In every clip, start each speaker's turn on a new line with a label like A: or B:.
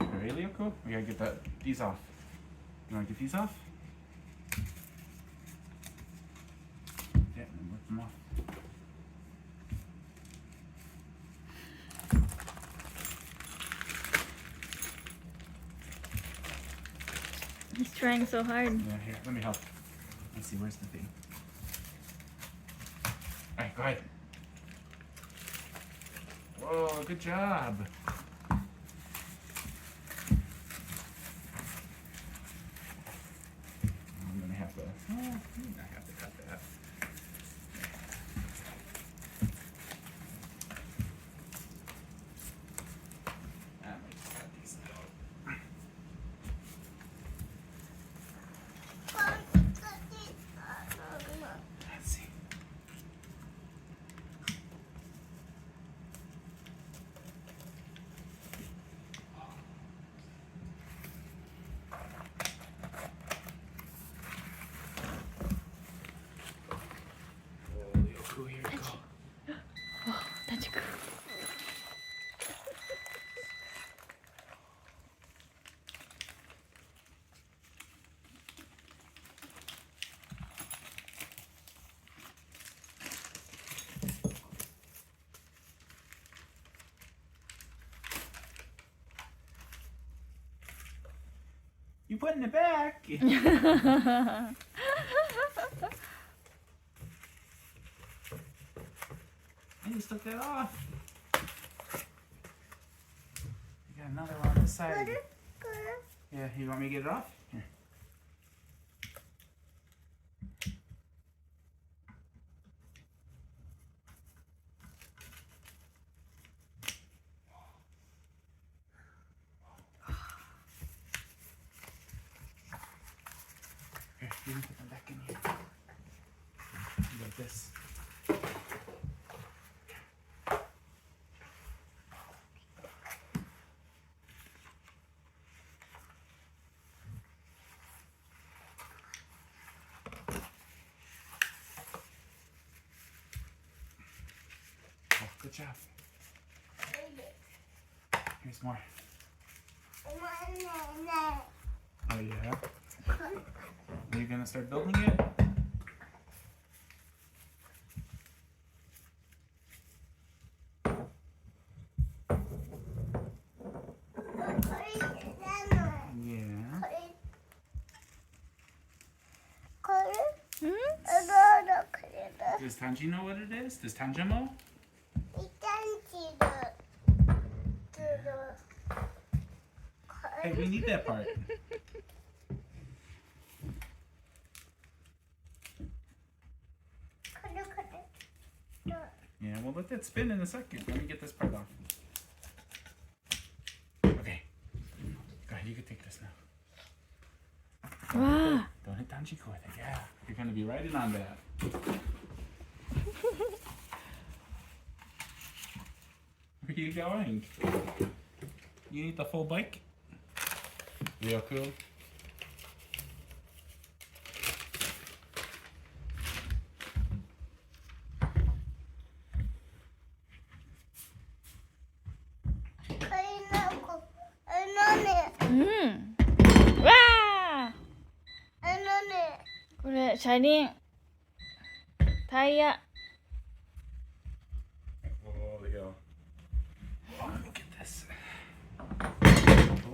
A: Alright, Leo, cool. We gotta get these off. You wanna get these off? Yeah, and rip them off.
B: He's trying so hard.
A: Yeah, here, let me help. Let's see, where's the thing? Alright, go ahead. Whoa, good job. I'm gonna have to, I have to cut that. I might just cut these out. Let's see. Cool, here we go.
B: Oh, that's cool.
A: You putting it back? And you took that off. You got another one on this side. Yeah, you want me to get it off? Here. Here, you can put them back in here. Like this. Oh, good job. Here's more. Oh yeah? Are you gonna start building it? Yeah. Does Tanji know what it is? Does Tanja know? Hey, we need that part. Yeah, we'll let that spin in a second. Let me get this part off. Okay. Go ahead, you can take this now.
B: Wow.
A: Don't hit Tanjiko with it. Yeah, you're gonna be riding on that. Where are you going? You need the full bike? Real cool.
B: Wow. これ車輪タイヤ
A: Oh, Leo. Oh, look at this.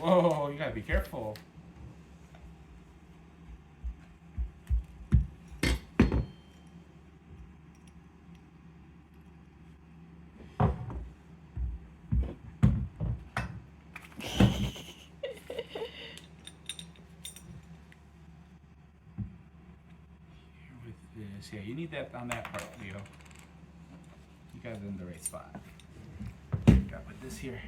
A: Whoa, you gotta be careful. This. Yeah, you need that on that part, Leo. You got it in the right spot. Gotta put this here.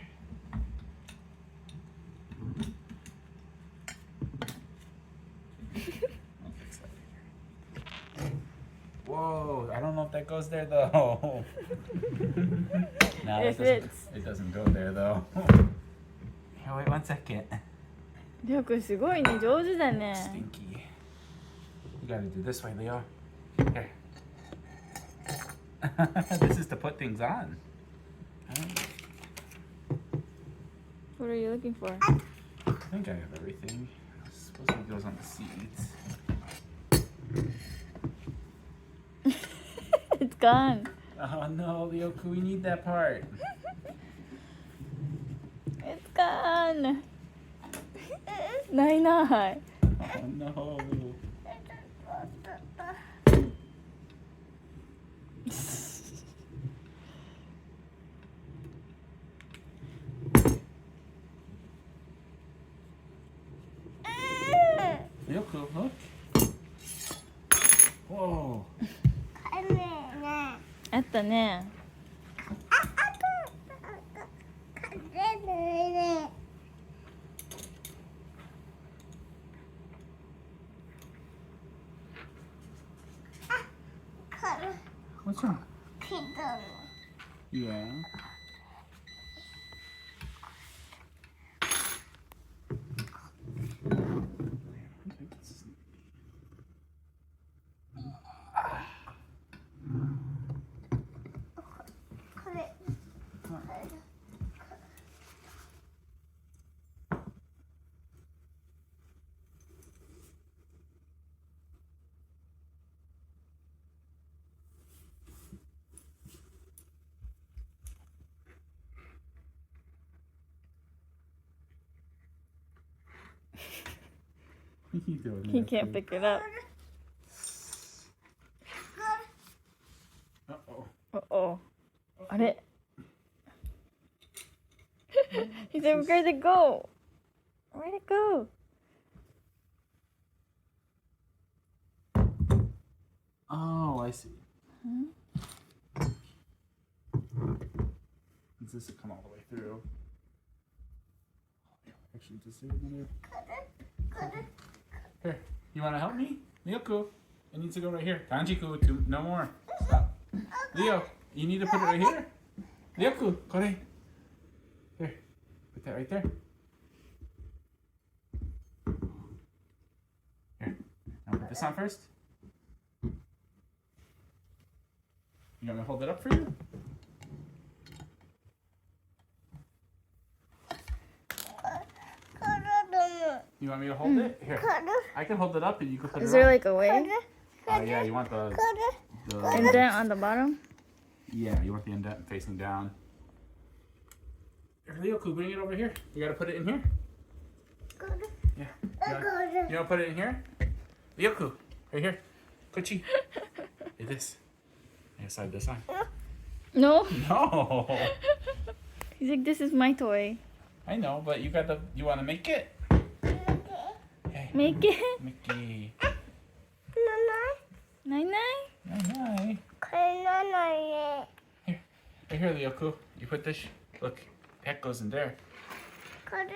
A: I'll fix that later. Whoa, I don't know if that goes there though. No,
B: It fits.
A: It doesn't go there though. Here, wait 1 second.
B: りょうくんすごいね、上手だね。
A: Stinky. You gotta do this way, Leo. Here. This is to put things on.
B: What are you looking for?
A: I think I have everything. Supposedly goes on the seats.
B: It's gone.
A: Oh no, Lyoku, we need that part.
B: It's gone. ないない。
A: Oh no. Lyoku, look. Whoa.
B: あったね。
A: What's wrong? Yeah. What are you doing?
B: He can't pick it up.
A: Uh-oh.
B: Uh-oh. あれ He said, where'd it go? Where'd it go?
A: Oh, I see.
B: Hmm?
A: Does this come all the way through? Actually, just a minute. Here, you want to help me? Lyoku, it needs to go right here. Tanjiku, no more. Stop. Leo, you need to put it right here. Lyoku, go there. Here, put that right there. Here, now put this on first. You want me to hold it up for you? You want me to hold it? Here. I can hold it up and you can put
B: Is
A: it
B: there
A: on.
B: like a way?
A: Yeah, you want the
B: Indent on the bottom?
A: Yeah, you want the indent facing down. Here, Lyoku, bring it over here. You gotta put it in here. Yeah. You wanna put it in here? Lyoku, right here. Kochi. Hey, this. I gotta slide this on.
B: No.
A: No.
B: He's like, this is my toy.
A: I know, but you wanna make it? Hey,
B: Make it.
A: Mickey.
B: Nine nine?
A: Night. Here. Right here, Lyoku. You put this. Look, that goes in there. Kore.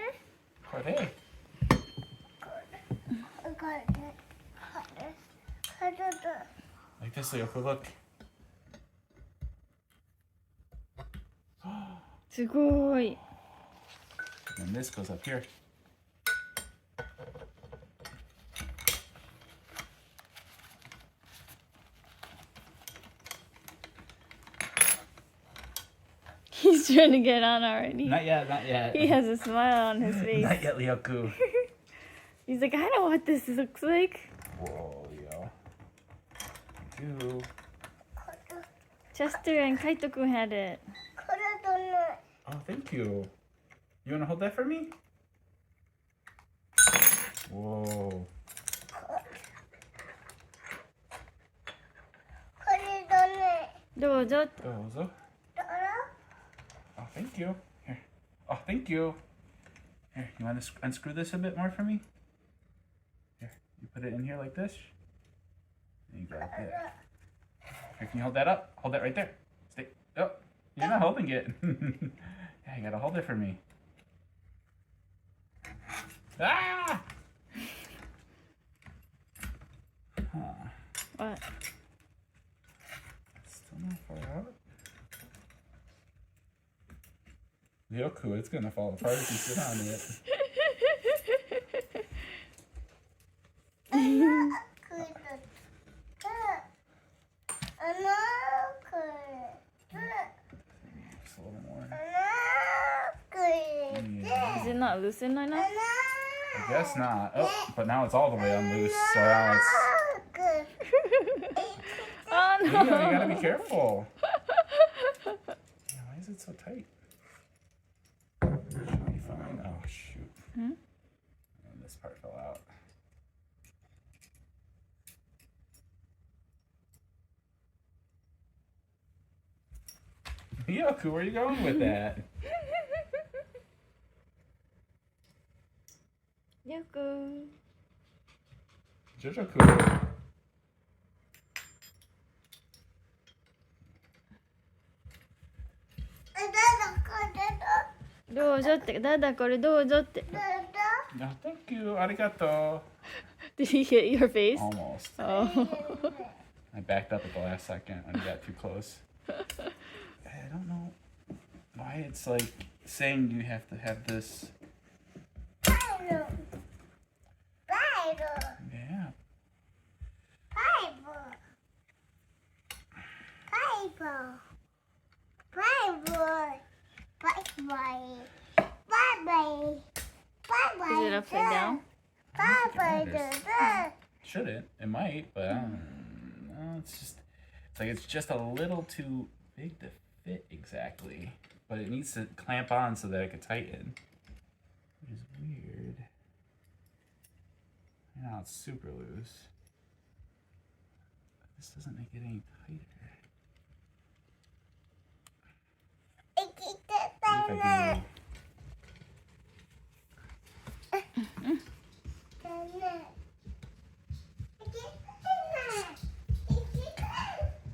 A: Like this, Lyoku, look.
B: すごい。
A: And this goes up here.
B: He's trying to get on already.
A: Not yet, not yet.
B: He has a smile on his face.
A: Not yet, Lyoku.
B: He's like, I know what this looks like.
A: Whoa, Leo. You.
B: Chester and Kaito-kun had it.
A: Oh, thank you. You want to hold that for me? Whoa.
B: Dozo.
A: Dozo. Oh, thank you. Here. Oh, thank you. Here, you want to unscrew this a bit more for me? Here, you put it in here like this. And you grab it. Here, can you hold that up? Hold that right there. Stay. Oh, you're not holding it. Yeah, you gotta hold it for me. Ah! Huh.
B: What?
A: Still not far out. Lyoku, it's gonna fall apart if you sit on it.
B: not loosen right now?
A: I guess not. Oh, but now it's all the way on loose. So now it's.
B: Oh no!
A: Leo, you gotta be careful. Why is it so tight? Should be fine. Oh shoot. And this part fell out. Yoku, where are you going with that?
B: Yoku.
A: Jojo-ku.
B: どうぞって、ダダこれどうぞって。
A: No, thank you. Arigato.
B: Did he hit your face?
A: Almost.
B: Oh.
A: I backed up at the last second when he got too close. I don't know why it's like saying you have to have this. Yeah.
B: Is it upside down?
A: Shouldn't. It might, but I don't know. It's like it's just a little too big to fit exactly. But it needs to clamp on so that it can tighten. Which is weird. Now it's super loose. This doesn't make it any tighter. See if I can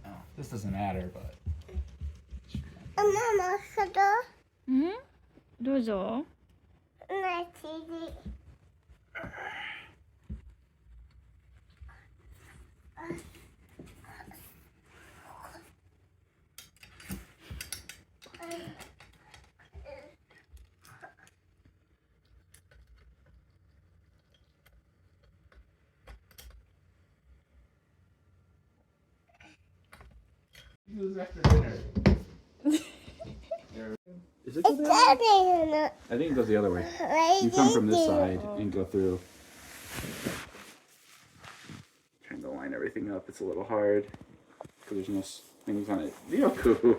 A: oh, this doesn't matter, but.
B: Hmm? どうぞ。
A: After dinner. Is it go that way? I think it goes the other way. You come from this side and go through. Trying to line everything up. It's a little hard because there's no things on it. Ryoku.